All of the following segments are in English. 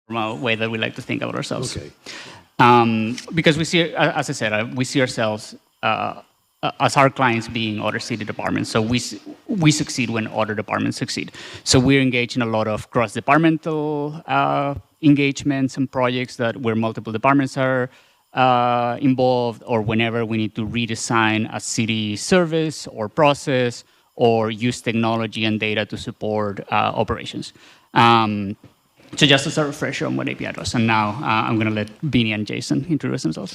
way that we like to think about ourselves. Okay. Because we see, as I said, we see ourselves as our clients being other city departments. So we succeed when other departments succeed. So we're engaged in a lot of cross-departmental engagements and projects where multiple departments are involved, or whenever we need to redesign a city service or process or use technology and data to support operations. So just as a refresher on what API does. And now I'm going to let Beanie and Jason introduce themselves.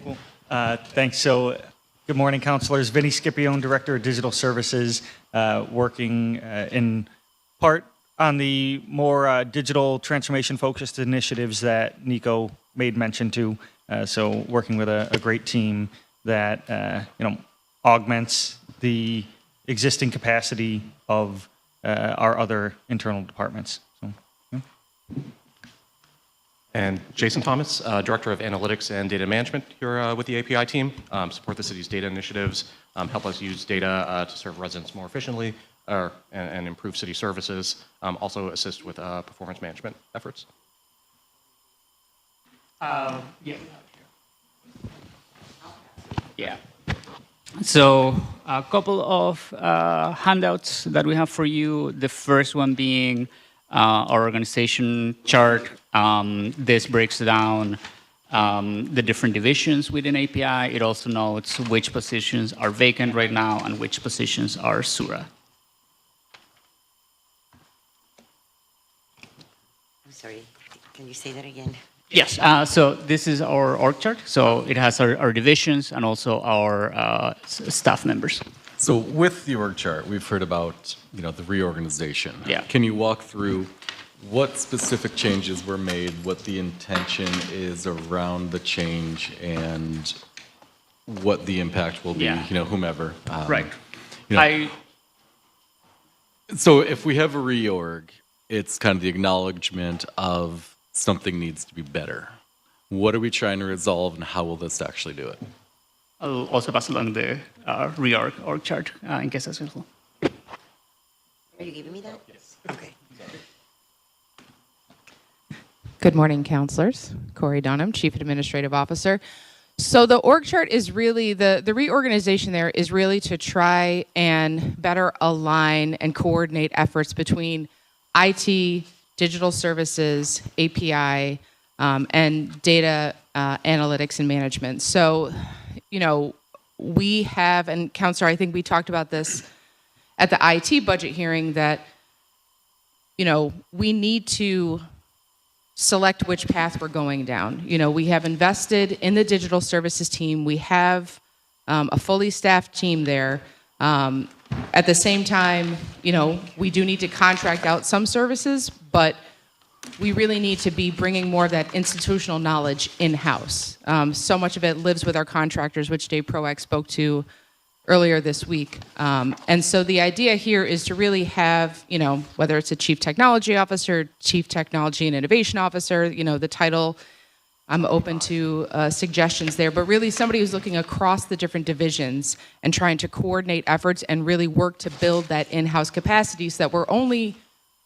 Cool. Thanks. So good morning, counselors. Vinny Scipione, Director of Digital Services, working in part on the more digital transformation-focused initiatives that Nico made mention to. So working with a great team that augments the existing capacity of our other internal departments. So, yeah. And Jason Thomas, Director of Analytics and Data Management here with the API team. Support the city's data initiatives, help us use data to serve residents more efficiently and improve city services. Also assist with performance management efforts. Yeah. So a couple of handouts that we have for you. The first one being our organization chart. This breaks down the different divisions within API. It also notes which positions are vacant right now and which positions are SURA. I'm sorry, can you say that again? Yes, so this is our org chart. So it has our divisions and also our staff members. So with the org chart, we've heard about the reorganization. Yeah. Can you walk through what specific changes were made, what the intention is around the change, and what the impact will be, Yeah. Whomever. Right. So if we have a reorg, it's kind of the acknowledgement of something needs to be better. What are we trying to resolve, and how will this actually do it? I'll also pass along the reorg org chart in case that's useful. Are you giving me that? Yes. Okay. Good morning, counselors. Corey Dunham, Chief Administrative Officer. So the org chart is really, the reorganization there is really to try and better align and coordinate efforts between IT, digital services, API, and data analytics and management. So, we have, and Counselor, I think we talked about this at the IT budget hearing, that, we need to select which path we're going down. We have invested in the digital services team. We have a fully staffed team there. At the same time, we do need to contract out some services, but we really need to be bringing more of that institutional knowledge in-house. So much of it lives with our contractors, which Dave Proack spoke to earlier this week. And so the idea here is to really have, whether it's a chief technology officer, chief technology and innovation officer, the title, I'm open to suggestions there, but really somebody who's looking across the different divisions and trying to coordinate efforts and really work to build that in-house capacity so that we're only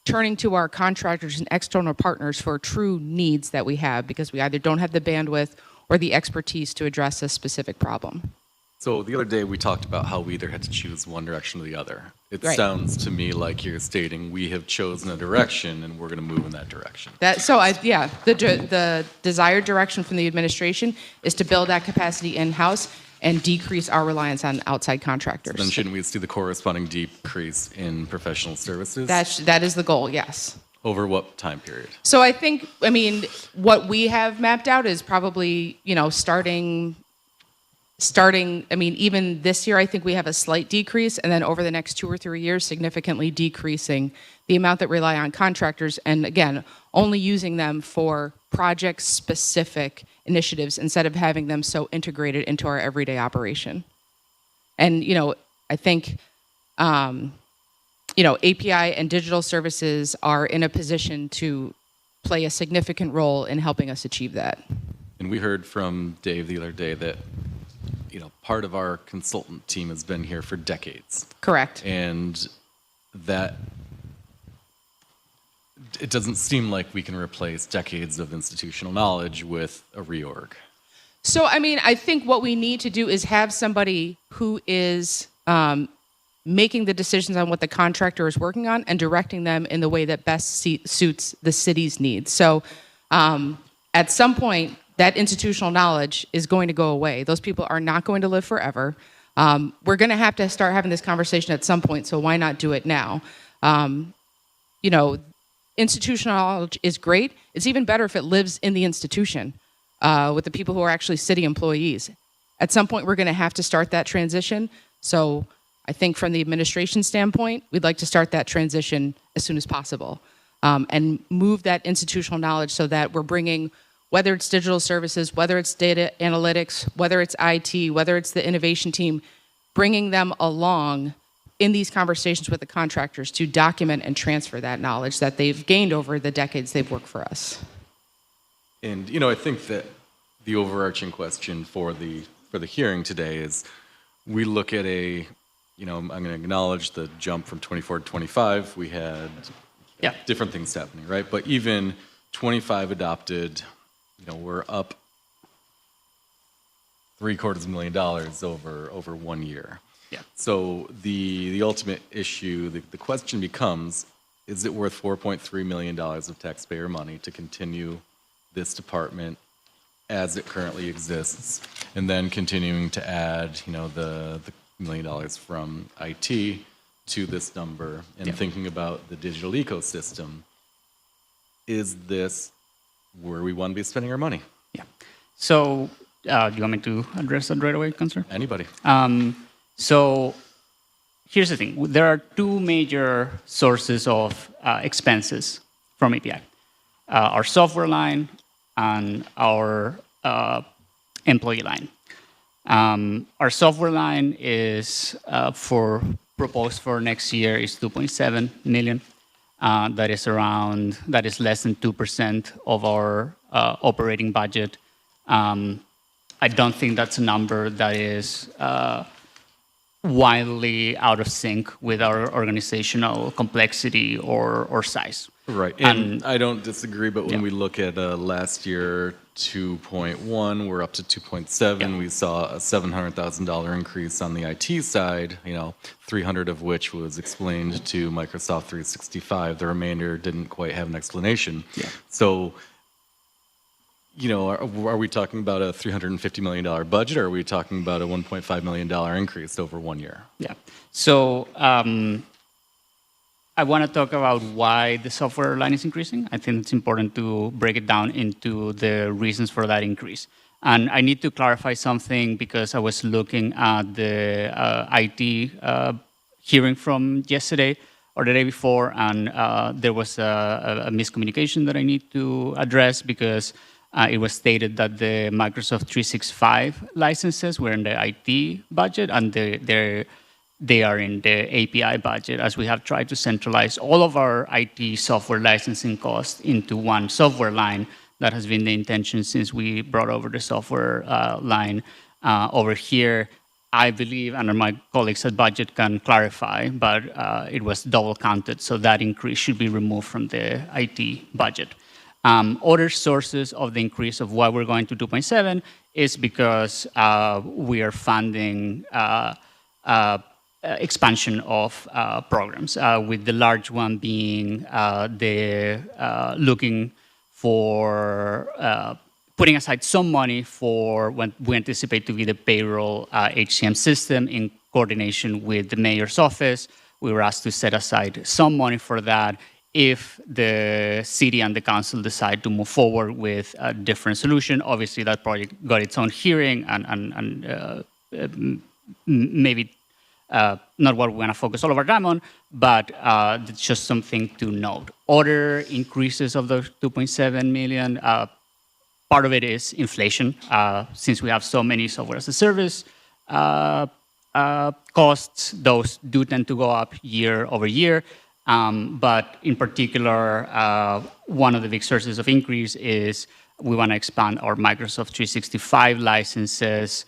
turning to our contractors and external partners for true needs that we have, because we either don't have the bandwidth or the expertise to address a specific problem. So the other day we talked about how we either had to choose one direction or the other. It Right. sounds to me like you're stating we have chosen a direction and we're going to move in that direction. The desired direction from the administration is to build that capacity in-house and decrease our reliance on outside contractors. Then shouldn't we see the corresponding decrease in professional services? That is the goal, yes. Over what time period? So I think, what we have mapped out is probably, starting, even this year, I think we have a slight decrease, and then over the next 2 or 3 years, significantly decreasing the amount that rely on contractors, and again, only using them for project-specific initiatives instead of having them so integrated into our everyday operation. And, I think, API and digital services are in a position to play a significant role in helping us achieve that. And we heard from Dave the other day that part of our consultant team has been here for decades. Correct. And that it doesn't seem like we can replace decades of institutional knowledge with a reorg. So, I mean, I think what we need to do is have somebody who is making the decisions on what the contractor is working on and directing them in the way that best suits the city's needs. So, at some point, that institutional knowledge is going to go away. Those people are not going to live forever. We're going to have to start having this conversation at some point, so why not do it now? You know, institutional knowledge is great. It's even better if it lives in the institution with the people who are actually city employees. At some point, we're going to have to start that transition. So I think from the administration standpoint, we'd like to start that transition as soon as possible and move that institutional knowledge so that we're bringing, whether it's digital services, whether it's data analytics, whether it's IT, whether it's the innovation team, bringing them along in these conversations with the contractors to document and transfer that knowledge that they've gained over the decades they've worked for us. And, you know, I think that the overarching question for the hearing today is we look at you know, I'm going to acknowledge the jump from 24 to 25. We had different things happening, right? But even 25 adopted, you know, we're up $750,000 over 1 year. Yeah. So the ultimate issue, the question becomes, is it worth $4.3 million of taxpayer money to continue this department as it currently exists, and then continuing to add, you know, the $1 million from IT to this number, and thinking about the digital ecosystem? Is this where we want to be spending our money? Yeah. So, do you want me to address that right away, Councilor? Anybody? So here's the thing. There are two major sources of expenses from API. Our software line and our employee line. Our software line is proposed for next year is 2.7 million. That is less than 2% of our operating budget. I don't think that's a number that is wildly out of sync with our organizational complexity or size. Right, and I don't disagree, but when we look at last year, 2.1, we're up to 2.7. We saw a $700,000 increase on the IT side, you know, 300 of which was explained to Microsoft 365. The remainder didn't quite have an explanation. So, you know, are we talking about a $350 million budget, or are we talking about a $1.5 million increase over 1 year? Yeah. So I want to talk about why the software line is increasing. I think it's important to break it down into the reasons for that increase. And I need to clarify something because I was looking at the IT hearing from yesterday or the day before, and there was a miscommunication that I need to address because it was stated that the Microsoft 365 licenses were in the IT budget, and they are in the API budget, as we have tried to centralize all of our IT software licensing costs into one software line. That has been the intention since we brought over the software line over here. I believe, and my colleagues at budget can clarify, but it was double counted, so that increase should be removed from the IT budget. Other sources of the increase of why we're going to 2.7 is because we are funding expansion of programs, with the large one being looking for putting aside some money for what we anticipate to be the payroll HCM system in coordination with the mayor's office. We were asked to set aside some money for that if the city and the council decide to move forward with a different solution. Obviously, that project got its own hearing and maybe not what we want to focus all of our time on, but it's just something to note. Other increases of those 2.7 million, part of it is inflation. Since we have so many software as a service costs, those do tend to go up year over year. But in particular, one of the big sources of increase is we want to expand our Microsoft 365 licenses,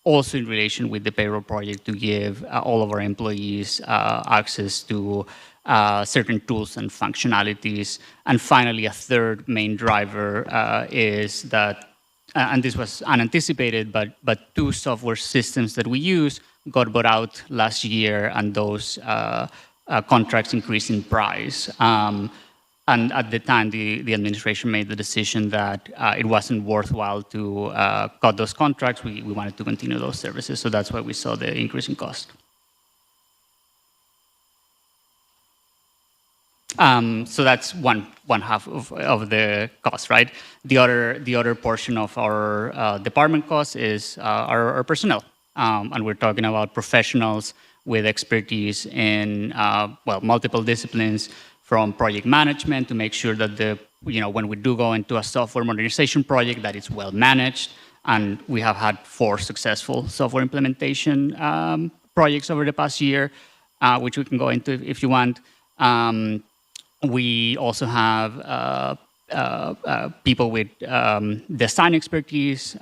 also in relation with the payroll project, to give all of our employees access to certain tools and functionalities. And finally, a third main driver is that, and this was unanticipated, but 2 software systems that we use got bought out last year, and those contracts increased in price. And at the time, the administration made the decision that it wasn't worthwhile to cut those contracts. We wanted to continue those services, so that's why we saw the increase in cost. So that's one half of the cost, right? The other portion of our department cost is our personnel, and we're talking about professionals with expertise in multiple disciplines, from project management to make sure that when we do go into a software modernization project, that it's well managed. And we have had 4 successful software implementation projects over the past year, which we can go into if you want. We also have people with design expertise,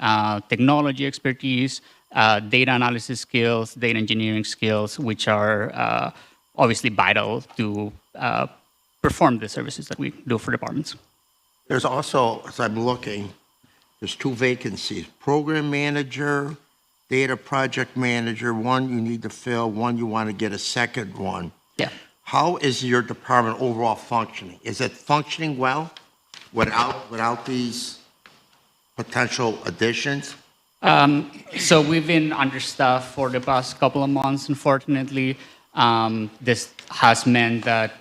technology expertise, data analysis skills, data engineering skills, which are obviously vital to perform the services that we do for departments. There's also, as I'm looking, there's 2 vacancies: program manager, data project manager. One you need to fill, one you want to get a second one. Yeah. How is your department overall functioning? Is it functioning well without these potential additions? So we've been understaffed for the past couple of months, unfortunately. This has meant that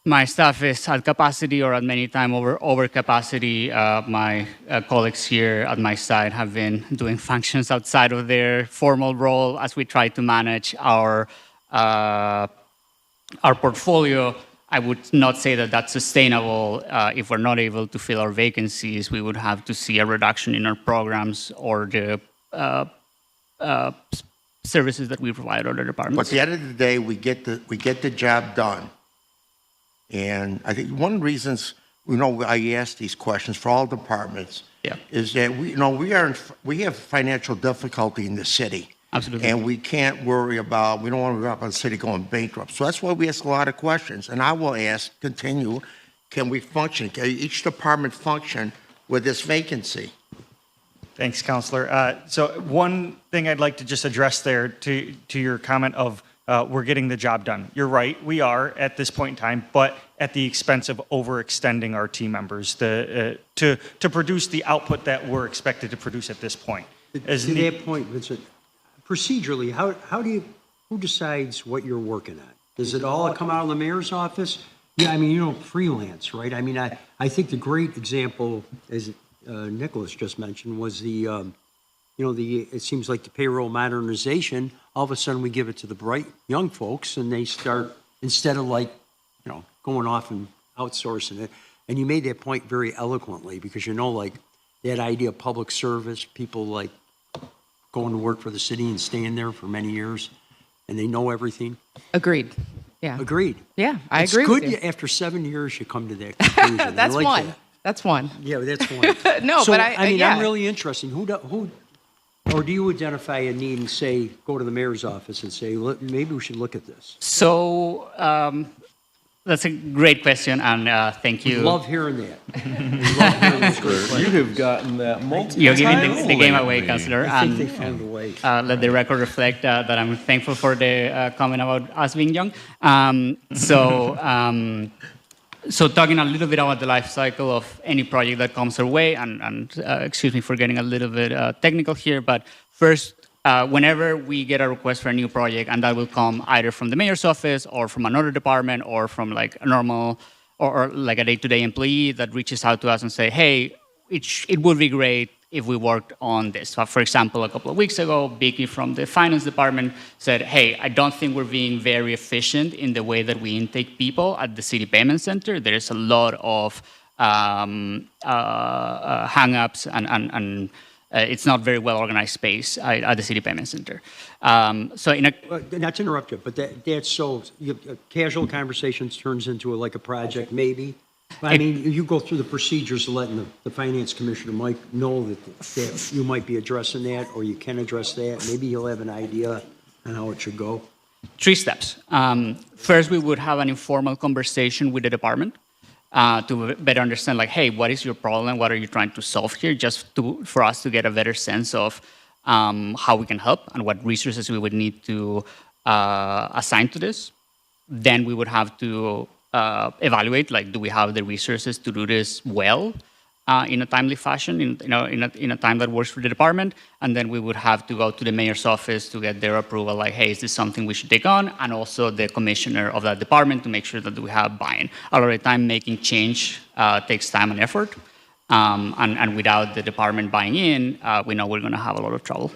my staff is at capacity or at many times over capacity. My colleagues here at my side have been doing functions outside of their formal role as we try to manage our portfolio. I would not say that that's sustainable. If we're not able to fill our vacancies, we would have to see a reduction in our programs or the services that we provide other departments. But at the end of the day, we get the job done. And I think one of the reasons I ask these questions for all departments is that we have financial difficulty in the city. Absolutely. And we don't want to worry about the city going bankrupt. So that's why we ask a lot of questions. And I will continue, can we function? Can each department function with this vacancy? Thanks, Counselor. So one thing I'd like to just address there to your comment of we're getting the job done. You're right, we are at this point in time, but at the expense of overextending our team members to produce the output that we're expected to produce at this point. To that point, Vincent, procedurally, who decides what you're working on? Does it all come out of the mayor's office? Yeah, I mean, you don't freelance, right? I mean, I think the great example, as Nicholas just mentioned, was it seems like the payroll modernization, all of a sudden we give it to the bright young folks and they start, instead of going off and outsourcing it. And you made that point very eloquently because that idea of public service, people going to work for the city and staying there for many years and they know everything. Agreed. Yeah. Agreed. Yeah, I agree with you. with you. After 7 years, you come to that conclusion. That's I like one. that. That's one. Yeah, that's one. No, so, but I'm really interested. Or do you identify a need and say, go to the mayor's office and say, maybe we should look at this? So that's a great question, and thank you. Love hearing that. You have gotten that multiple You're times. giving the game away, Councillor. I think they found a way. Let the record reflect that I'm thankful for the comment about us being young. So talking a little bit about the life cycle of any project that comes our way, and excuse me for getting a little bit technical here, but first, whenever we get a request for a new project, and that will come either from the mayor's office or from another department or from like a normal or like a day-to-day employee that reaches out to us and say, hey, it would be great if we worked on this. So for example, a couple of weeks ago, Vicky from the finance department said, hey, I don't think we're being very efficient in the way that we intake people at the city payment center. There is a lot of hang-ups and it's not very well organized space at the city payment center. Not to interrupt you, but that's so, casual conversations turns into a project maybe. I mean, you go through the procedures of letting the finance commissioner Mike know that you might be addressing that or you can address that. Maybe he'll have an idea on how it should go. three steps. First, we would have an informal conversation with the department to better understand, like, hey, what is your problem? What are you trying to solve here? Just for us to get a better sense of how we can help and what resources we would need to assign to this. Then we would have to evaluate, like, do we have the resources to do this well in a timely fashion, in a time that works for the department, and then we would have to go to the mayor's office to get their approval, like, hey, is this something we should take on? And also the commissioner of that department to make sure that we have buy-in. A lot of the time, making change takes time and effort, and without the department buying in, we know we're going to have a lot of trouble.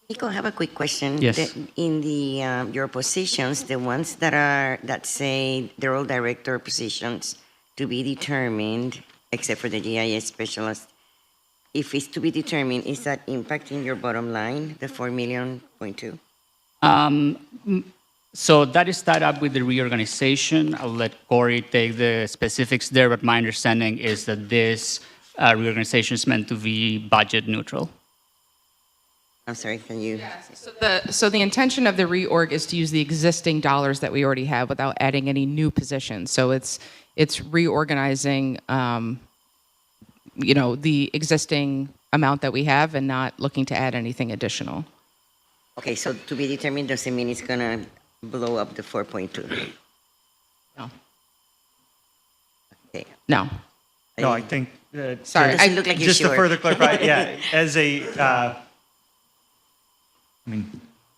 Nico, I have a quick question. Yes. In the your positions, the ones that say they're all director positions to be determined, except for the GIS specialist, if it's to be determined, is that impacting your bottom line, the 4.2 million? So that is tied up with the reorganization. I'll let Corey take the specifics there, but my understanding is that this reorganization is meant to be budget neutral. I'm sorry, can you? So the intention of the reorg is to use the existing dollars that we already have without adding any new positions. So it's reorganizing, the existing amount that we have and not looking to add anything additional. Okay, so to be determined doesn't mean it's gonna blow up the 4.2. No. Okay. No. No, I think. Sorry, It doesn't look like you're Just to sure. further clarify, yeah,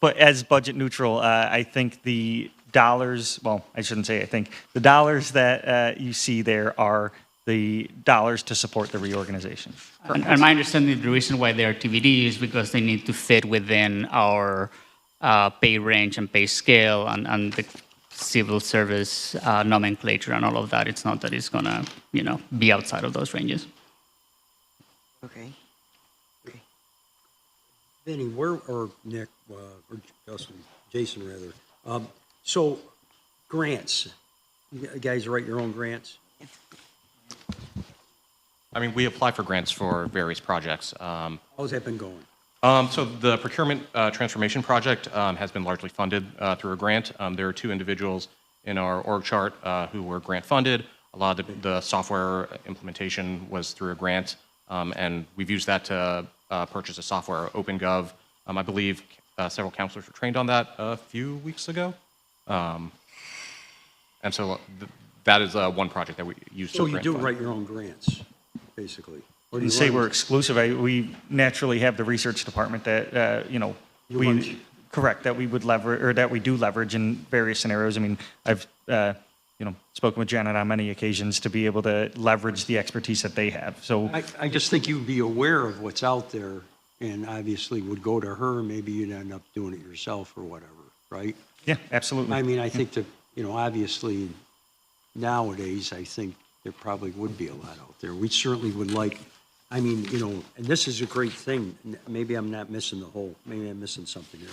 but as budget neutral, I think the dollars, well, I shouldn't say I think, the dollars that you see there are the dollars to support the reorganization. And my understanding, the reason why they are TBD is because they need to fit within our pay range and pay scale and the civil service nomenclature and all of that. It's not that it's going to, be outside of those ranges. Okay. Vinny, or Nick, or Justin, Jason rather. So grants, you guys write your own grants? I mean, we apply for grants for various projects. How's that been going? So the procurement transformation project has been largely funded through a grant. There are two individuals in our org chart who were grant funded. A lot of the software implementation was through a grant, and we've used that to purchase a software, OpenGov. I believe several counselors were trained on that a few weeks ago. And so that is one project that we use. So you do write your own grants, basically? Or do And you say run- we're exclusive, we naturally have the research department that, correct, that we would leverage, or that we do leverage in various scenarios. I mean, I've, spoken with Janet on many occasions to be able to leverage the expertise that they have. So I just think you'd be aware of what's out there and obviously would go to her, maybe you'd end up doing it yourself or whatever, right? yeah, absolutely. I mean, I think that, obviously nowadays, I think there probably would be a lot out there. We certainly would like, and this is a great thing. Maybe I'm not missing maybe I'm missing something here.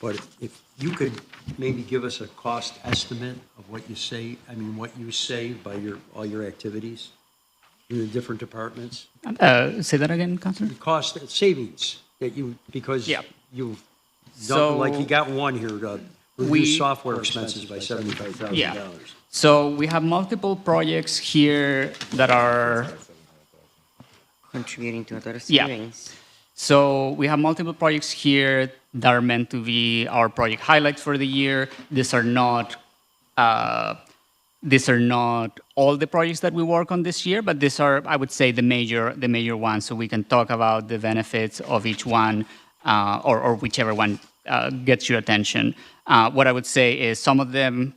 But if you could maybe give us a cost estimate of what you save by all your activities in the different departments? Say that again, Councilor? The cost savings that because Yeah. you've So- done, like you got one here, to reduce software expenses by $75,000. Yeah. So we have multiple projects here that are, Contributing to a lot of Yeah. savings. so we have multiple projects here that are meant to be our project highlights for the year. These are not all the projects that we work on this year, but these are, I would say, the major ones. So we can talk about the benefits of each one, or whichever one gets your attention. What I would say is some of them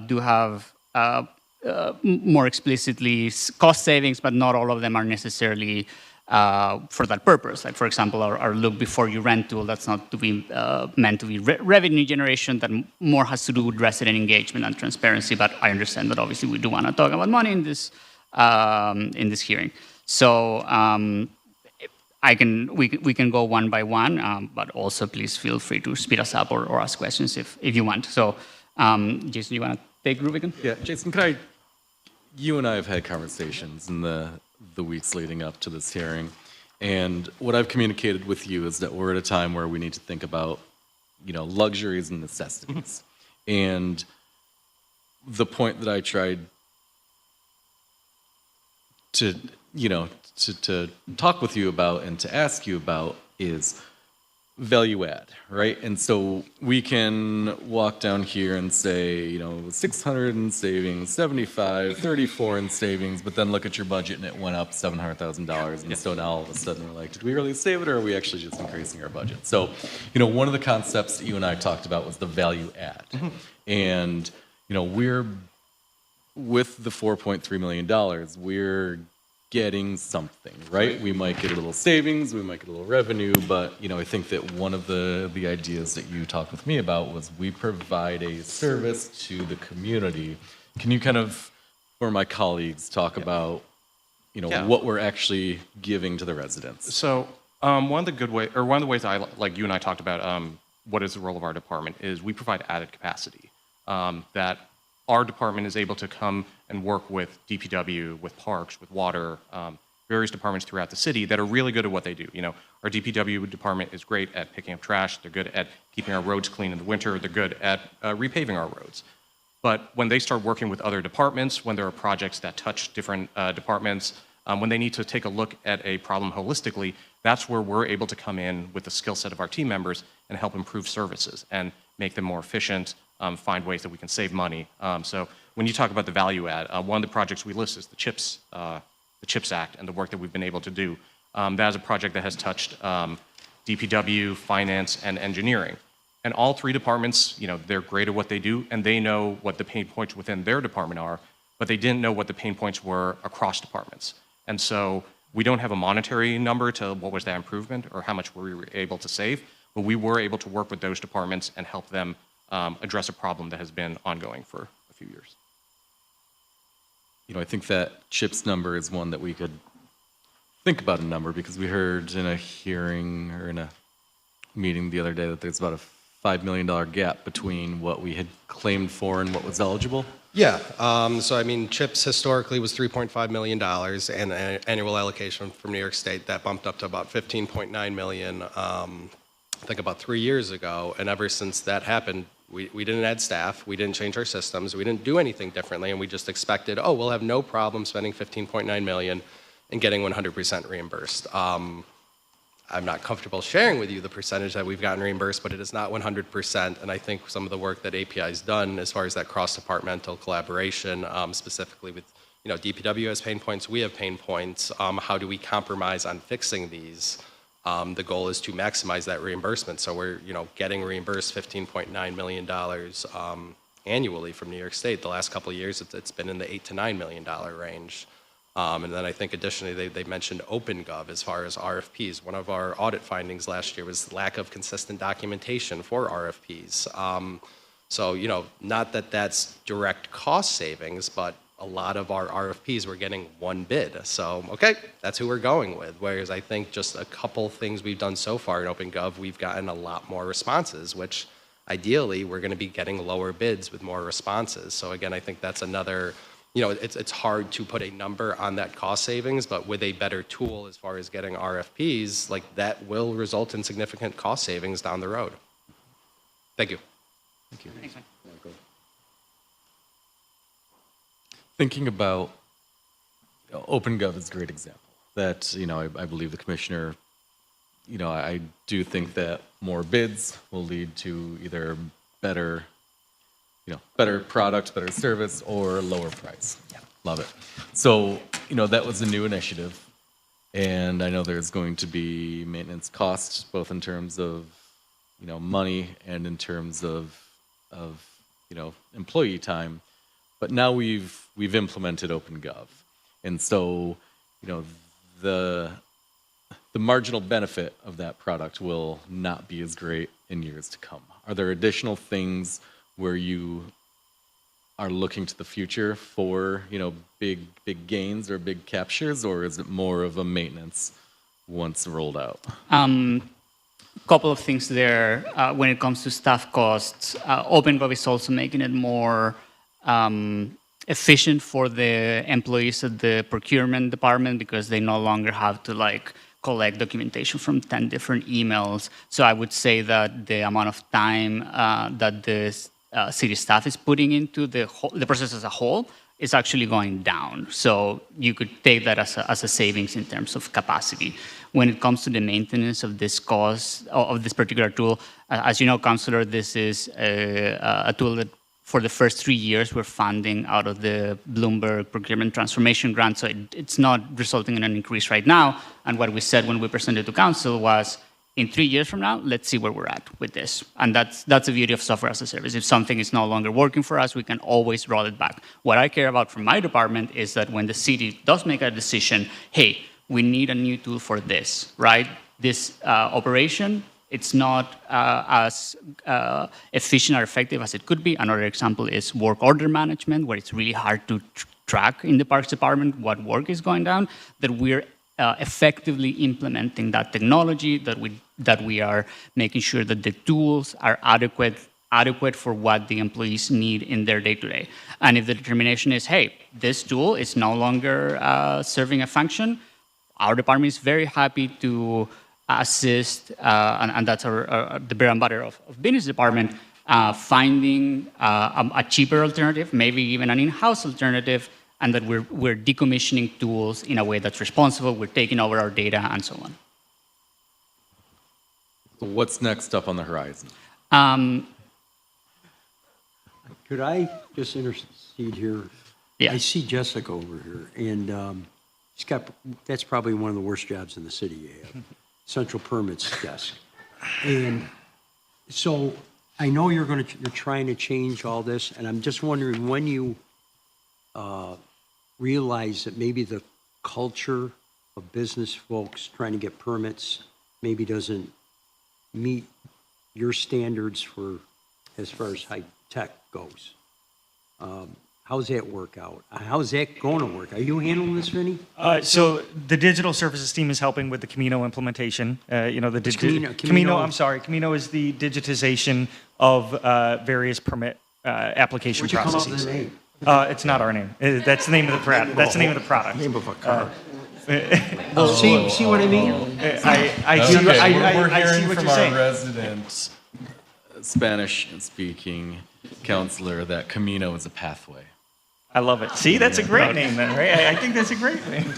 do have more explicitly cost savings, but not all of them are necessarily for that purpose. Like, for example, our look before you rent tool, that's not to be meant to be revenue generation, that more has to do with resident engagement and transparency, but I understand that obviously we do want to talk about money in this hearing. So we can go one by one, but also please feel free to speed us up or ask questions if you want. So Jason, you want to take Rubicon? Yeah, Jason, you and I have had conversations in the weeks leading up to this hearing, and what I've communicated with you is that we're at a time where we need to think about luxuries and necessities. And the point that I tried to, to talk with you about and to ask you about is value add, right? And so we can walk down here and say, 600 in savings, 75, 34 in savings, but then look at your budget and it went up $700,000. And so now all of a sudden we're like, did we really save it or are we actually just increasing our budget? So, one of the concepts that you and I talked about was the value add. And, we're, with the $4.3 million, we're getting something, right? We might get a little savings, we might get a little revenue, but I think that one of the ideas that you talked with me about was we provide a service to the community. Can you kind of, for my colleagues, talk about what we're actually giving to the residents? So one of the ways like you and I talked about what is the role of our department is we provide added capacity that our department is able to come and work with DPW, with parks, with water, various departments throughout the city that are really good at what they do. Our DPW department is great at picking up trash. They're good at keeping our roads clean in the winter. They're good at repaving our roads. But when they start working with other departments, when there are projects that touch different departments, when they need to take a look at a problem holistically, that's where we're able to come in with the skill set of our team members and help improve services and make them more efficient, find ways that we can save money. So when you talk about the value add, one of the projects we list is the CHIPS Act and the work that we've been able to do. That is a project that has touched DPW, finance, and engineering. And all three departments, they're great at what they do, and they know what the pain points within their department are, but they didn't know what the pain points were across departments. And so we don't have a monetary number to what was that improvement or how much we were able to save, but we were able to work with those departments and help them address a problem that has been ongoing for a few years. I think that CHIPS number is one that we could think about a number because we heard in a hearing or in a meeting the other day that there's about a $5 million gap between what we had claimed for and what was eligible. Yeah. CHIPS historically was $3.5 million and an annual allocation from New York State that bumped up to about $15.9 million, I think about 3 years ago. And ever since that happened, we didn't add staff, we didn't change our systems, we didn't do anything differently, and we just expected, we'll have no problem spending $15.9 million and getting 100% reimbursed. I'm not comfortable sharing with you the percentage that we've gotten reimbursed, but it is not 100%. And I think some of the work that API has done as far as that cross-departmental collaboration, specifically with, DPW has pain points, we have pain points. How do we compromise on fixing these? The goal is to maximize that reimbursement. So we're, getting reimbursed $15.9 million annually from New York State. The last couple of years, it's been in the $8 to $9 million range. And then I think additionally, they mentioned OpenGov as far as RFPs. One of our audit findings last year was lack of consistent documentation for RFPs. So, not that that's direct cost savings, but a lot of our RFPs were getting one bid. So, okay, that's who we're going with. Whereas I think just a couple things we've done so far in OpenGov, we've gotten a lot more responses, which ideally we're going to be getting lower bids with more responses. So again, I think that's another, it's hard to put a number on that cost savings, but with a better tool as far as getting RFPs, like that will result in significant cost savings down the road. Thank you. Thank you. Thanks, thinking about OpenGov is a great example. That I believe the commissioner. I do think that more bids will lead to either better, better product, better service, or lower price. Yeah, love it. So that was a new initiative, and I know there's going to be maintenance costs, both in terms of money and in terms of employee time. But now we've implemented OpenGov, and so the marginal benefit of that product will not be as great in years to come. Are there additional things where you are looking to the future for big gains or big captures, or is it more of a maintenance once rolled out? Couple of things there. When it comes to staff costs, OpenGov is also making it more efficient for the employees at the procurement department because they no longer have to collect documentation from 10 different emails. So I would say that the amount of time that the city staff is putting into the process as a whole is actually going down. So you could take that as a savings in terms of capacity. When it comes to the maintenance of this of this particular tool, as you know, Councilor, this is a tool that for the first 3 years we're funding out of the Bloomberg Procurement Transformation Grant, so it's not resulting in an increase right now. And what we said when we presented to Council was, in 3 years from now, let's see where we're at with this. And that's the beauty of software as a service. If something is no longer working for us, we can always roll it back. What I care about from my department is that when the city does make a decision, hey, we need a new tool for this, right? This operation, it's not as efficient or effective as it could be. Another example is work order management, where it's really hard to track in the Parks Department what work is going down, that we're effectively implementing that technology, that we are making sure that the tools are adequate for what the employees need in their day-to-day. And if the determination is, hey, this tool is no longer serving a function, our department is very happy to assist, and that's the bread and butter of business department, finding a cheaper alternative, maybe even an in-house alternative, and that we're decommissioning tools in a way that's responsible, we're taking over our data, and so on. So what's next up on the horizon? Could I just intercede here? Yeah. I see Jessica over here, and that's probably one of the worst jobs in the city you have, central permits desk. And so I know you're trying to change all this, and I'm just wondering when you realize that maybe the culture of business folks trying to get permits maybe doesn't meet your standards for as far as high tech goes. How's that work out? How's that going to work? Are you handling this, Vinny? So the digital services team is helping with the Camino implementation. Camino. I'm sorry. Camino is the digitization of various permit application Where'd you come up processes. with the name? It's not our name. That's the name of the product. That's the name of the product. Name of a car. See what I mean? I see what from you're saying. our resident Spanish-speaking counselor that Camino is a pathway. I love it. See, that's a great name then, right? I think that's a great name.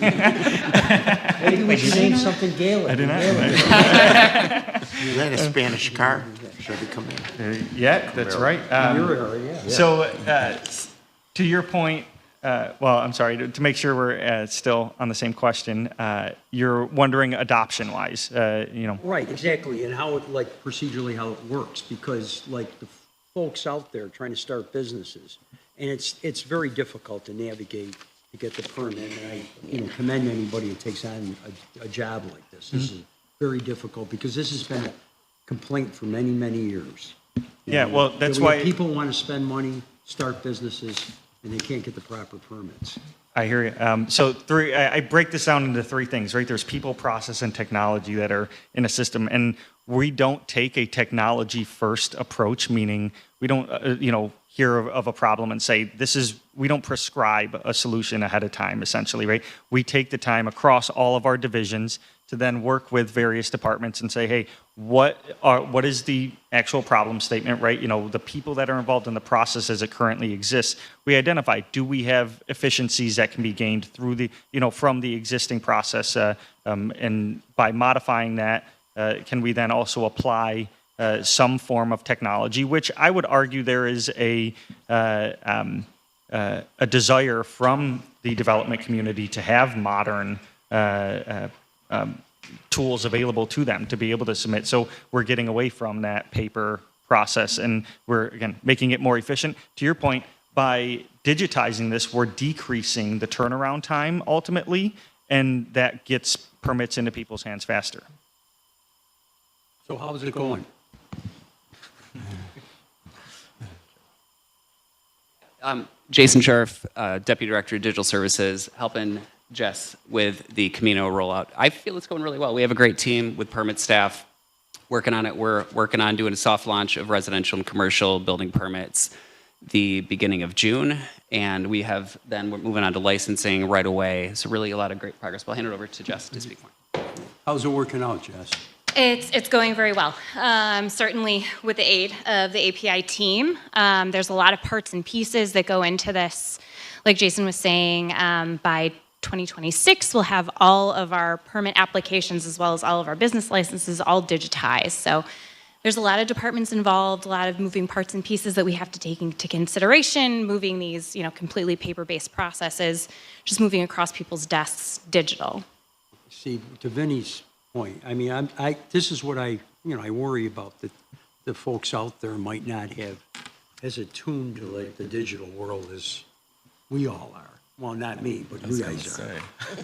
Maybe we should name something Gaelic. I didn't Is that a Spanish car? Should we come in? Yeah, that's right. Yeah. So, to your point, I'm sorry, to make sure we're still on the same question, you're wondering adoption-wise, Right, exactly, and how it, like, procedurally how it works, because, like, the folks out there trying to start businesses, and it's very difficult to navigate to get the permit, and I commend anybody who takes on a job like this. This is very difficult, because this has been a complaint for many, many years. Yeah, well, that's That we have why people want to spend money, start businesses, and they can't get the proper permits. I hear you. So I break this down into three things, right? There's people, process, and technology that are in a system, and we don't take a technology-first approach, meaning we don't, hear of a problem and say, we don't prescribe a solution ahead of time, essentially, right? We take the time across all of our divisions to then work with various departments and say, hey, what is the actual problem statement, right? The people that are involved in the process as it currently exists, we identify, do we have efficiencies that can be gained through from the existing process? And by modifying that, can we then also apply some form of technology, which I would argue there is a desire from the development community to have modern tools available to them to be able to submit. So we're getting away from that paper process, and we're, again, making it more efficient. To your point, by digitizing this, we're decreasing the turnaround time ultimately, and that gets permits into people's hands faster. So how's it going? Jason Sharf, Deputy Director of Digital Services, helping Jess with the Camino rollout. I feel it's going really well. We have a great team with permit staff working on it. We're working on doing a soft launch of residential and commercial building permits the beginning of June, and we're moving on to licensing right away. So really a lot of great progress. But I'll hand it over to Jess to speak more. How's it working out, Jess? It's going very well. Certainly with the aid of the API team, there's a lot of parts and pieces that go into this. Like Jason was saying, by 2026, we'll have all of our permit applications as well as all of our business licenses all digitized. So there's a lot of departments involved, a lot of moving parts and pieces that we have to take into consideration, moving these, completely paper-based processes, just moving across people's desks digital. See, to Vinny's point, I mean, this is what I worry about, that the folks out there might not have as attuned to like the digital world as we all are. Well, not me, but you guys are.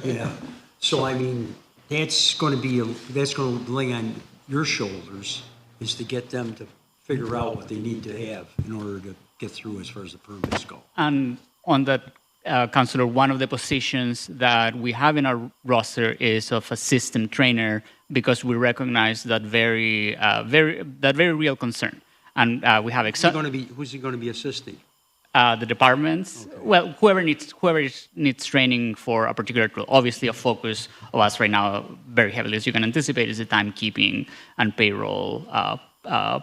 Yeah. So, I mean, that's going to lay on your shoulders, is to get them to figure out what they need to have in order to get through as far as the permits go. And on that, Councilor, one of the positions that we have in our roster is of a system trainer, because we recognize that very real concern. And we have Who's he going to be assisting? the departments. Okay. Well, whoever needs training for a particular tool. Obviously, a focus of us right now, very heavily, as you can anticipate, is the timekeeping and payroll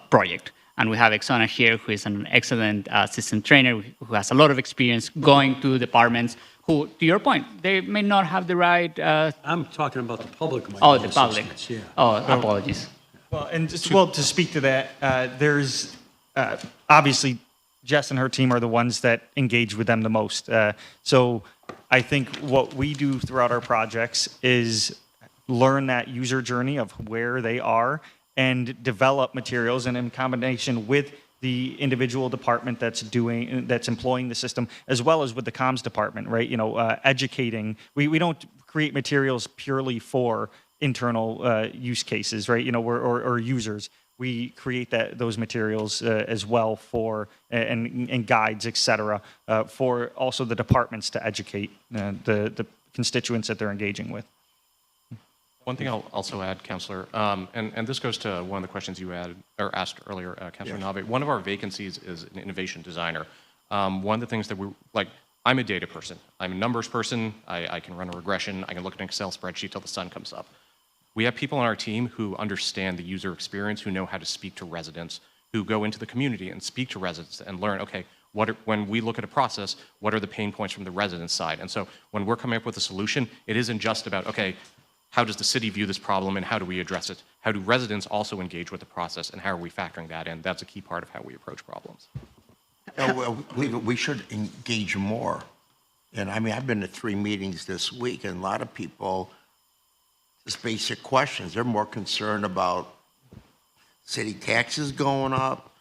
project. And we have Exona here, who is an excellent system trainer, who has a lot of experience going to departments who, to your point, they may not have the right... I'm talking about the public. The public. Yeah. Oh, apologies. Well, and to speak to that, there's obviously Jess and her team are the ones that engage with them the most. So I think what we do throughout our projects is learn that user journey of where they are and develop materials, and in combination with the individual department that's employing the system, as well as with the comms department, right? You know, educating. We don't create materials purely for internal use cases, right? You know, or users. We create those materials as well for and guides, et cetera, for also the departments to educate the constituents that they're engaging with. One thing I'll also add, Councillor, and this goes to one of the questions you asked earlier, Councillor Nave. One of our vacancies is an innovation designer. One of the things that I'm a data person. I'm a numbers person. I can run a regression. I can look at an Excel spreadsheet till the sun comes up. We have people on our team who understand the user experience, who know how to speak to residents, who go into the community and speak to residents and learn, okay, when we look at a process, what are the pain points from the residents' side? And so when we're coming up with a solution, it isn't just about, okay, how does the city view this problem and how do we address it? How do residents also engage with the process, and how are we factoring that in? That's a key part of how we approach problems. Well, we should engage more. And I mean, I've been to 3 meetings this week, and a lot of people, just basic questions. They're more concerned about city taxes going up.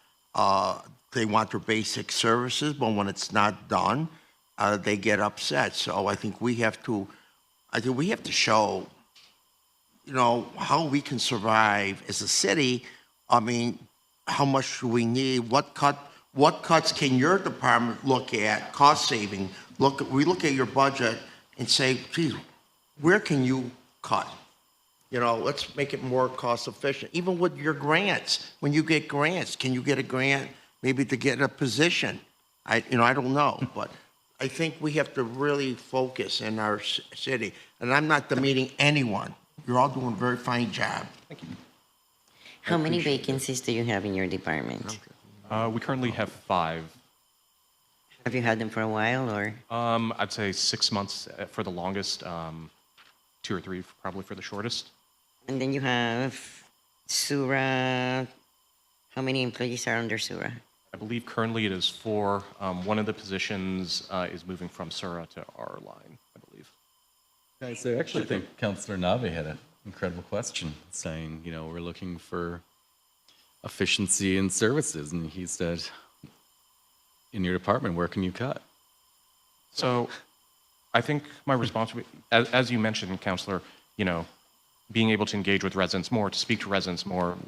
They want their basic services, but when it's not done, they get upset. So I think we have to show, you know, how we can survive as a city. I mean, how much do we need? What cuts can your department look at? Cost saving. We look at your budget and say, geez, where can you cut? You know, let's make it more cost efficient. Even with your grants, when you get grants, can you get a grant maybe to get a position? I don't know, but I think we have to really focus in our city. And I'm not demeaning anyone. You're all doing a very fine job. Thank you. How many vacancies do you have in your department? We currently have 5. Have you had them for a while, or? I'd say 6 months for the longest, 2 or 3 probably for the shortest. And then you have Sura. How many employees are under Sura? I believe currently it is 4. One of the positions is moving from Sura to our line, I believe. Guys, I actually think Councillor Nave had an incredible question, saying, you know, we're looking for efficiency in services, and he said, in your department, where can you cut? So I think my response would be, as you mentioned, Councillor, you know, being able to engage with residents more, to speak to residents more.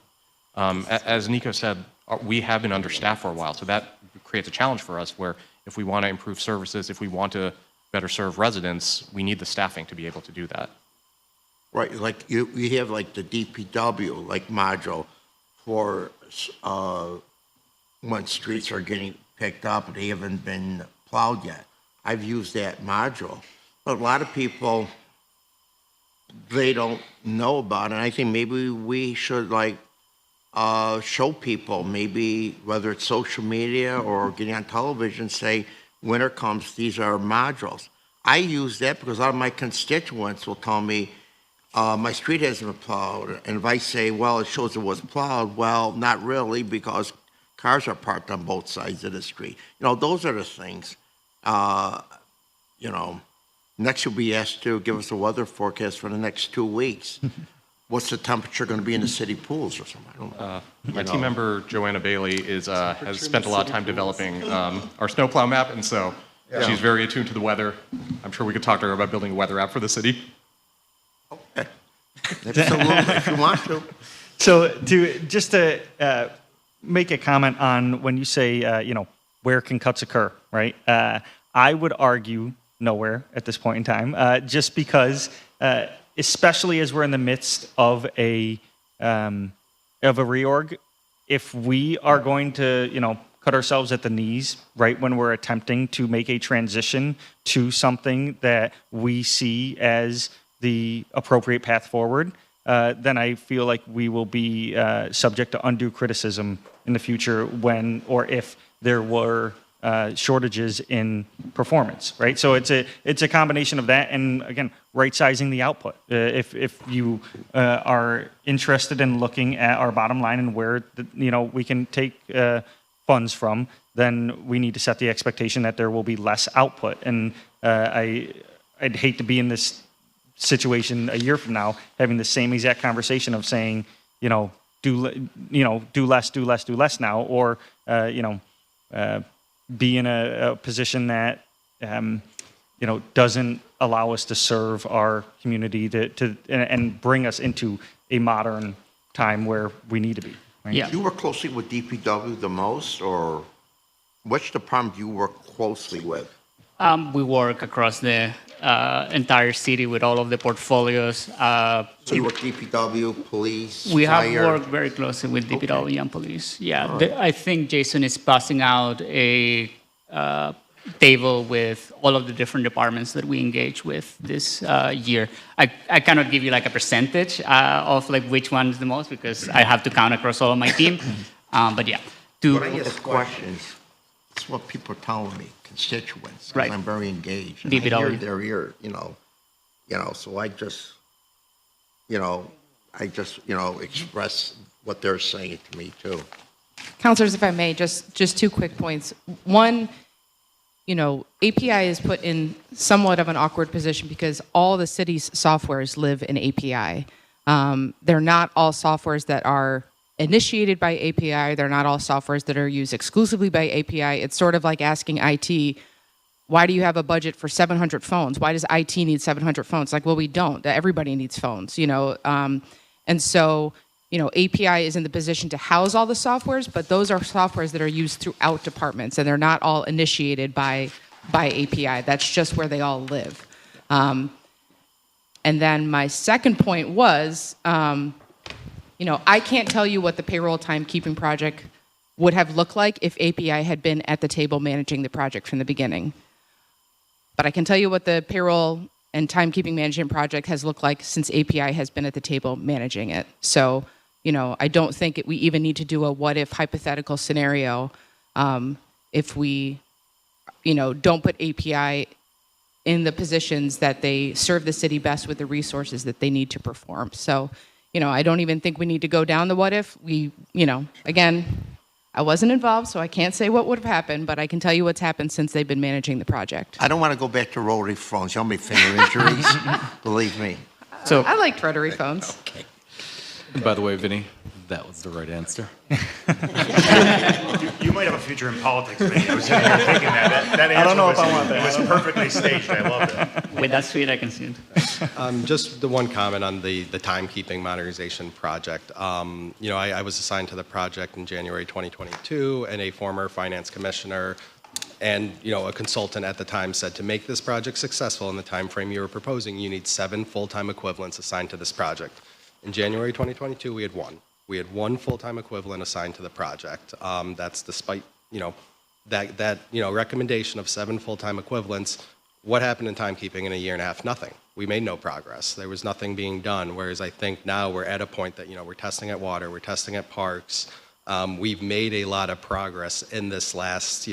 As Nico said, we have been understaffed for a while, so that creates a challenge for us where if we want to improve services, if we want to better serve residents, we need the staffing to be able to do that. Right, like you have like the DPW, like module for when streets are getting picked up and they haven't been plowed yet. I've used that module, but a lot of people they don't know about. And I think maybe we should like show people, maybe whether it's social media or getting on television, say, winter comes, these are modules. I use that because a lot of my constituents will tell me, my street hasn't been plowed. And if I say, well, it shows it was plowed, well, not really, because cars are parked on both sides of the street. You know, those are the things. You know, next you'll be asked to give us a weather forecast for the next 2 weeks. What's the temperature going to be in the city pools or something? I don't know. My team member, Joanna Bailey, has spent a lot of time developing our snowplow map, and so she's very attuned to the weather. I'm sure we could talk to her about building a weather app for the city. Okay. Absolutely, if you want to. So to make a comment on when you say, you know, where can cuts occur, right? I would argue nowhere at this point in time, just because, especially as we're in the midst of a reorg, if we are going to, you know, cut ourselves at the knees right when we're attempting to make a transition to something that we see as the appropriate path forward, then I feel like we will be subject to undue criticism in the future when or if there were shortages in performance, right? So it's a combination of that, and again, right-sizing the output. If you are interested in looking at our bottom line and where we can take funds from, then we need to set the expectation that there will be less output. And I'd hate to be in this situation a year from now having the same exact conversation of saying, do less now, or be in a position that doesn't allow us to serve our community and bring us into a modern time where we need to be. Right? Yeah. You work closely with DPW the most, or which department do you work closely with? We work across the entire city with all of the portfolios. So you work DPW, police, We fire? have worked very closely with DPW and police. Yeah, All right. I think Jason is passing out a table with all of the different departments that we engage with this year. I cannot give you like a percentage of like which one is the most because I have to count across all of my team. But yeah, When I ask questions, it's what people are telling me, constituents. 'Cause Right. I'm very engaged. And DPW. I hear their ear, so I just express what they're saying to me too. Counselors, if I may, just two quick points. One, API is put in somewhat of an awkward position because all the city's softwares live in API. They're not all softwares that are initiated by API. They're not all softwares that are used exclusively by API. It's sort of like asking IT, why do you have a budget for 700 phones? Why does IT need 700 phones? Like, well, we don't. Everybody needs phones, And so, API is in the position to house all the softwares, but those are softwares that are used throughout departments, and they're not all initiated by API. That's just where they all live. And then my second point was, I can't tell you what the payroll timekeeping project would have looked like if API had been at the table managing the project from the beginning. But I can tell you what the payroll and timekeeping management project has looked like since API has been at the table managing it. So, I don't think we even need to do a what-if hypothetical scenario if we, don't put API in the positions that they serve the city best with the resources that they need to perform. So, I don't even think we need to go down the what-if. Again, I wasn't involved, so I can't say what would have happened, but I can tell you what's happened since they've been managing the project. I don't want to go back to rotary phones. You'll make finger injuries. Believe me. So I liked rotary phones. Okay. And by the way, Vinny, that was the right answer. You might have a future in politics, Vinny. I was sitting here thinking that. That answer I don't know if I want that. was perfectly staged. I loved it. with that suite, I can see it. Just the one comment on the timekeeping modernization project. I was assigned to the project in January 2022, and a former finance commissioner and a consultant at the time said to make this project successful in the time frame you were proposing, you need 7 full-time equivalents assigned to this project. In January 2022, we had 1. We had 1 full-time equivalent assigned to the project. That's despite that recommendation of 7 full-time equivalents what happened in timekeeping in a year and a half? Nothing. We made no progress. There was nothing being done. Whereas I think now we're at a point that, we're testing at water, we're testing at parks. We've made a lot of progress in this last,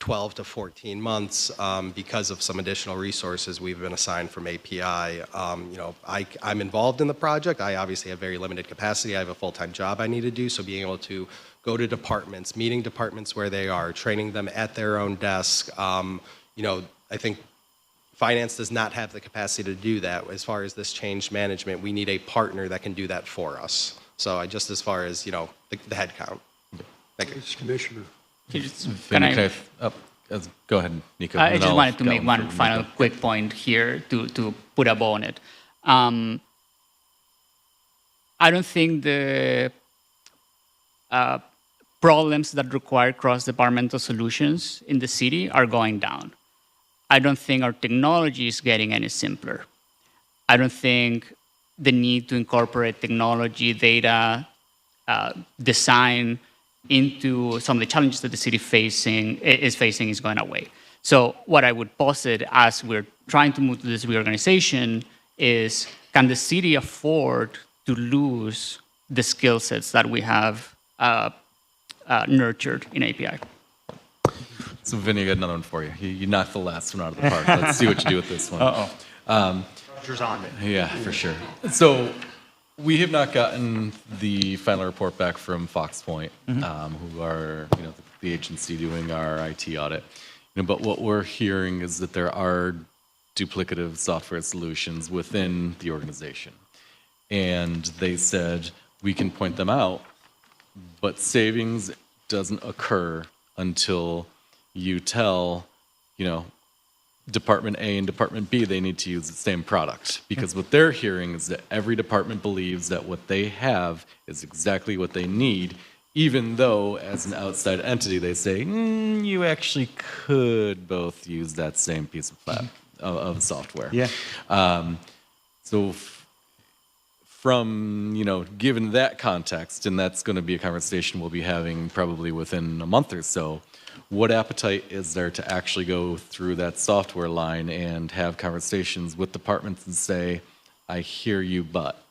12 to 14 months because of some additional resources we've been assigned from API. I'm involved in the project. I obviously have very limited capacity. I have a full-time job I need to do, so being able to go to departments, meeting departments where they are, training them at their own desk. I think finance does not have the capacity to do that. As far as this change management, we need a partner that can do that for us. So just as far as, the head count. Thank you. Commissioner. Go ahead, Nico. I just wanted to make one final quick point here to put a bow on it. I don't think the problems that require cross-departmental solutions in the city are going down. I don't think our technology is getting any simpler. I don't think the need to incorporate technology, data, design into some of the challenges that the city is facing is going away. So what I would posit as we're trying to move to this reorganization is, can the city afford to lose the skill sets that we have nurtured in API? So Vinny, I got another one for you. You knocked the last one out of the park. Let's see what you do with this one. Pressure's on me. Yeah, for sure. So we have not gotten the final report back from Fox Point, who are the agency doing our IT audit. But what we're hearing is that there are duplicative software solutions within the organization, and they said we can point them out, but savings doesn't occur until you tell, Department A and Department B, they need to use the same product. Because what they're hearing is that every department believes that what they have is exactly what they need, even though, as an outside entity, they say, you actually could both use that same piece of software. Yeah. So from, given that context, and that's going to be a conversation we'll be having probably within a month or so, what appetite is there to actually go through that software line and have conversations with departments and say, I hear you, but?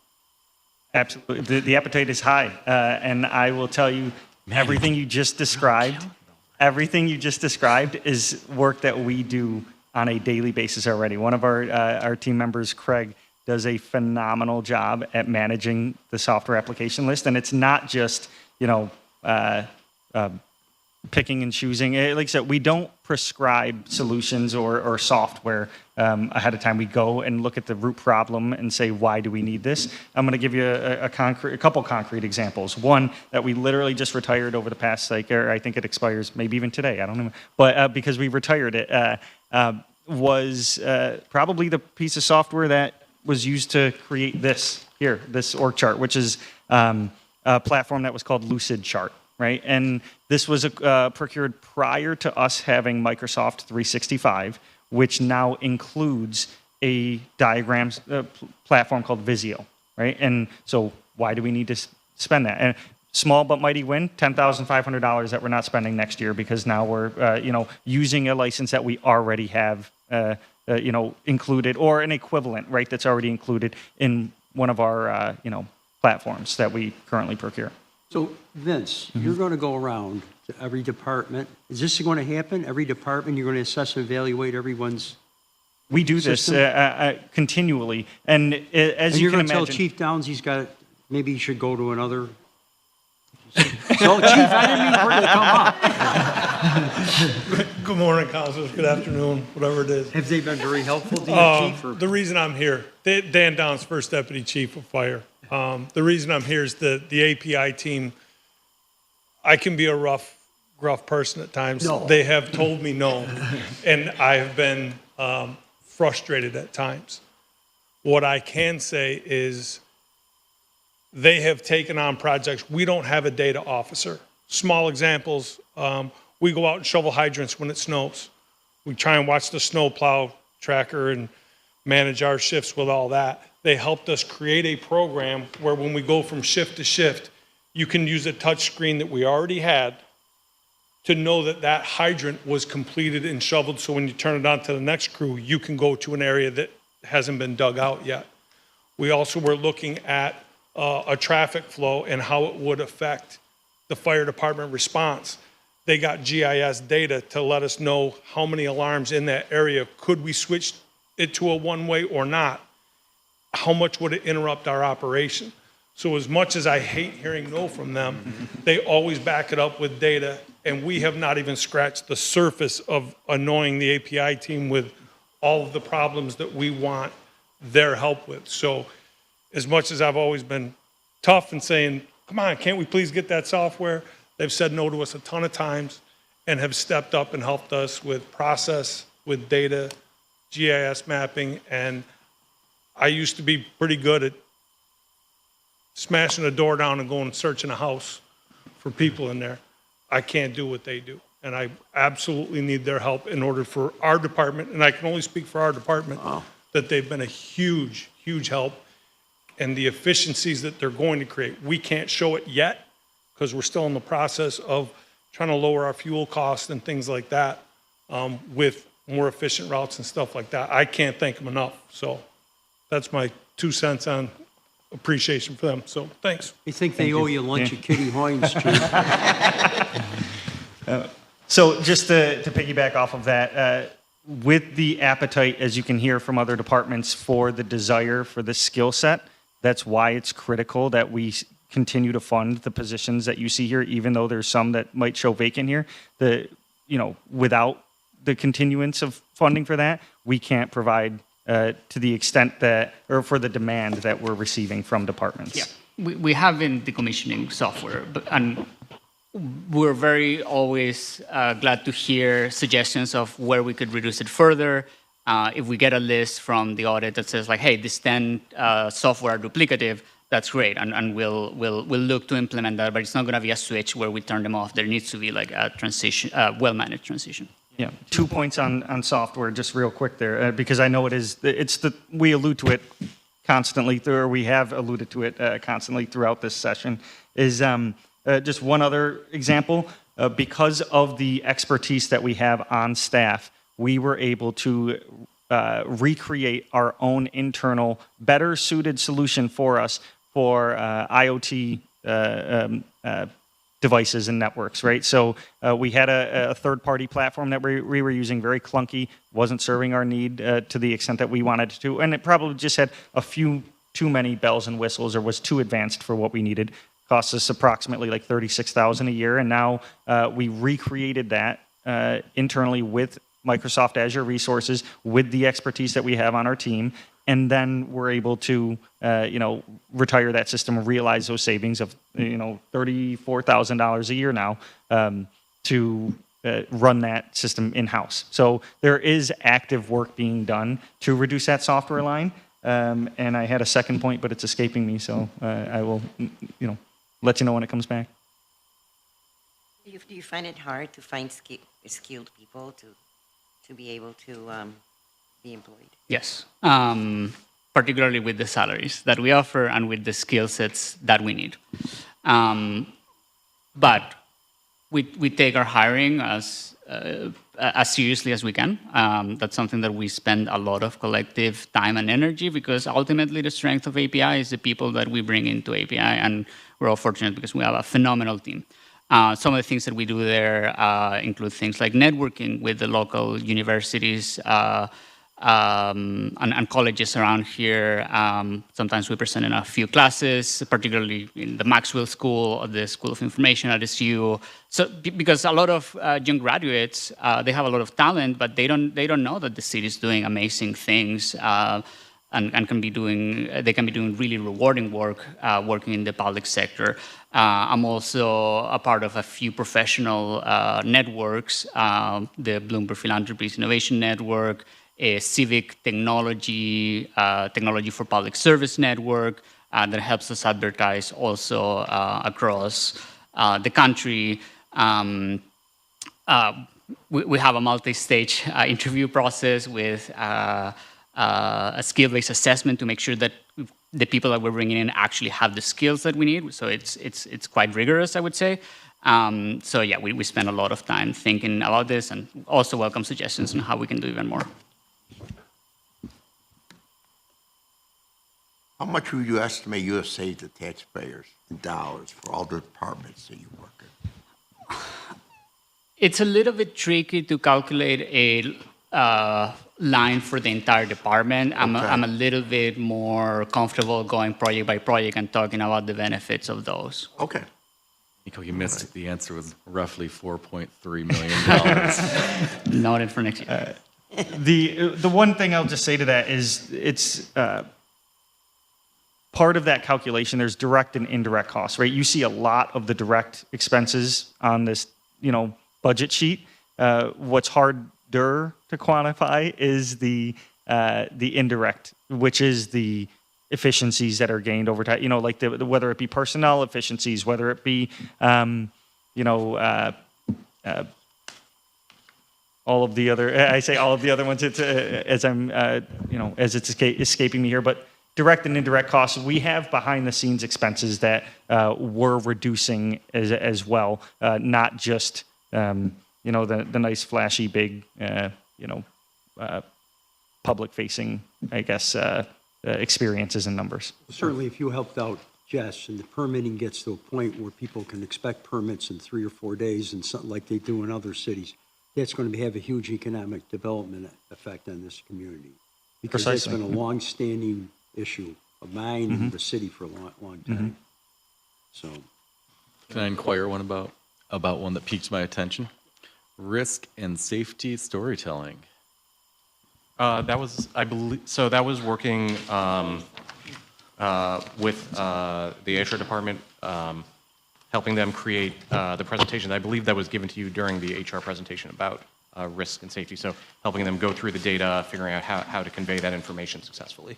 Absolutely. The appetite is high. And I will tell you, everything you just described is work that we do on a daily basis already. One of our team members, Craig, does a phenomenal job at managing the software application list. And it's not just, picking and choosing. Like I said, we don't prescribe solutions or software ahead of time. We go and look at the root problem and say, why do we need this? I'm going to give you a couple concrete examples. One that we literally just retired over the past, or I think it expires maybe even today, I don't know, but because we retired it, was probably the piece of software that was used to create this org chart, which is a platform that was called Lucid Chart. Right, and this was procured prior to us having Microsoft 365, which now includes a diagrams platform called Visio. Right, and so why do we need to spend that? And small but mighty win, $10,500 that we're not spending next year because now we're using a license that we already have included, or an equivalent, right, that's already included in one of our platforms that we currently procure. So, Vince, you're going to go around to every department. Is this going to happen? Every department, you're going to assess and evaluate everyone's We do this continually. And as and you you're can going to imagine... tell Chief Downs maybe he should go to another... So, Chief, I didn't mean for it to come up. Good morning, councilors. Good afternoon, whatever it is. Have they been very helpful to you, Chief? Or? The reason I'm here, Dan Downs, First Deputy Chief of Fire. The reason I'm here is the API team. I can be a gruff person at times. No. They have told me no, and I have been frustrated at times. What I can say is they have taken on projects. We don't have a data officer. Small examples, we go out and shovel hydrants when it snows. We try and watch the snowplow tracker and manage our shifts with all that. They helped us create a program where when we go from shift to shift, you can use a touch screen that we already had to know that that hydrant was completed and shoveled, so when you turn it on to the next crew, you can go to an area that hasn't been dug out yet. We also were looking at a traffic flow and how it would affect the fire department response. They got GIS data to let us know how many alarms in that area. Could we switch it to a one-way or not? How much would it interrupt our operation? So as much as I hate hearing no from them, they always back it up with data, and we have not even scratched the surface of annoying the API team with all of the problems that we want their help with. So as much as I've always been tough and saying, come on, can't we please get that software? They've said no to us a ton of times and have stepped up and helped us with process, with data, GIS mapping, and I used to be pretty good at smashing a door down and going and searching a house for people in there. I can't do what they do, and I absolutely need their help in order for our department, and I can only speak for our department, that they've been a huge, huge help, and the efficiencies that they're going to create. We can't show it yet because we're still in the process of trying to lower our fuel costs and things like that with more efficient routes and stuff like that. I can't thank them enough. So that's my 2 cents on appreciation for them. So thanks. I think they owe you lunch at Kitty Hoynes, Chief. So just to piggyback off of that, with the appetite, as you can hear from other departments, for the desire for the skill set, that's why it's critical that we continue to fund the positions that you see here, even though there's some that might show vacant here. Without the continuance of funding for that, we can't provide to the extent that, or for the demand that we're receiving from departments. Yeah, we have been decommissioning software, and we're very always glad to hear suggestions of where we could reduce it further. If we get a list from the audit that says like, hey, these 10 software are duplicative, that's great, and we'll look to implement that, but it's not going to be a switch where we turn them off. There needs to be like a transition, well-managed transition. Yeah, 2 points on software, just real quick there, because I know we allude to it constantly, or we have alluded to it constantly throughout this session, is just one other example. Because of the expertise that we have on staff, we were able to recreate our own internal, better suited solution for us for IoT devices and networks, right? So we had a third-party platform that we were using, very clunky, wasn't serving our need to the extent that we wanted it to, and it probably just had a few too many bells and whistles, or was too advanced for what we needed. Cost us approximately like $36,000 a year, and now we recreated that internally with Microsoft Azure resources, with the expertise that we have on our team, and then we're able to, retire that system and realize those savings of, $34,000 a year now to run that system in-house. So there is active work being done to reduce that software line, and I had a second point, but it's escaping me, so I will, let you know when it comes back. Do you find it hard to find skilled people to be able to be employed? Yes, particularly with the salaries that we offer and with the skill sets that we need. But we take our hiring as seriously as we can. That's something that we spend a lot of collective time and energy, because ultimately the strength of API is the people that we bring into API, and we're all fortunate because we have a phenomenal team. Some of the things that we do there include things like networking with the local universities and colleges around here. Sometimes we present in a few classes, particularly in the Maxwell School or the School of Information at SU. So, because a lot of young graduates, they have a lot of talent, but they don't know that the city is doing amazing things. And can be doing really rewarding work working in the public sector. I'm also a part of a few professional networks, the Bloomberg Philanthropies Innovation Network, a civic technology for public service network that helps us advertise also across the country. We have a multi-stage interview process with a skill-based assessment to make sure that the people that we're bringing in actually have the skills that we need. So it's quite rigorous, I would say. So yeah, we spend a lot of time thinking about this and also welcome suggestions on how we can do even more. How much would you estimate you have saved the taxpayers in dollars for all the departments that you work in? It's a little bit tricky to calculate a line for the entire department. I'm a little bit more comfortable going project by project and talking about the benefits of those. Okay. Nico, you missed it. The answer was roughly $4.3 million. Noted for next year. The one thing I'll just say to that is it's part of that calculation. There's direct and indirect costs, right? You see a lot of the direct expenses on this, budget sheet. What's harder to quantify is the indirect, which is the efficiencies that are gained over time. Like whether it be personnel efficiencies, whether it be all of the other. I say all of the other ones. It's as I'm as it's escaping me here, but direct and indirect costs. We have behind the scenes expenses that we're reducing as well, not just the nice flashy big public facing, I guess, experiences and numbers. Certainly, if you helped out Jess and the permitting gets to a point where people can expect permits in 3 or 4 days and something like they do in other cities, that's going to have a huge economic development effect on this community. Because Precisely. It's been a long-standing issue of mine and the city for a long time. So, Can I inquire about one that piqued my attention? Risk and safety storytelling. That was, I believe, so that was working with the HR department, helping them create the presentation. I believe that was given to you during the HR presentation about risk and safety. So helping them go through the data, figuring out how to convey that information successfully.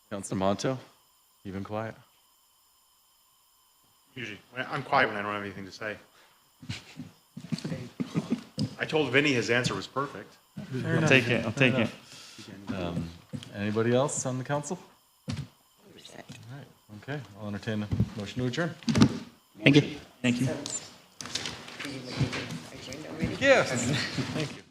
Councilor Monto, you've been quiet. Usually, I'm quiet when I don't have anything to say. I told Vinny his answer was perfect. I'll take it. I'll take it. Anybody else on the council? All right. Okay. I'll entertain a motion to adjourn. Thank you. Thank you. Yes. Thank you.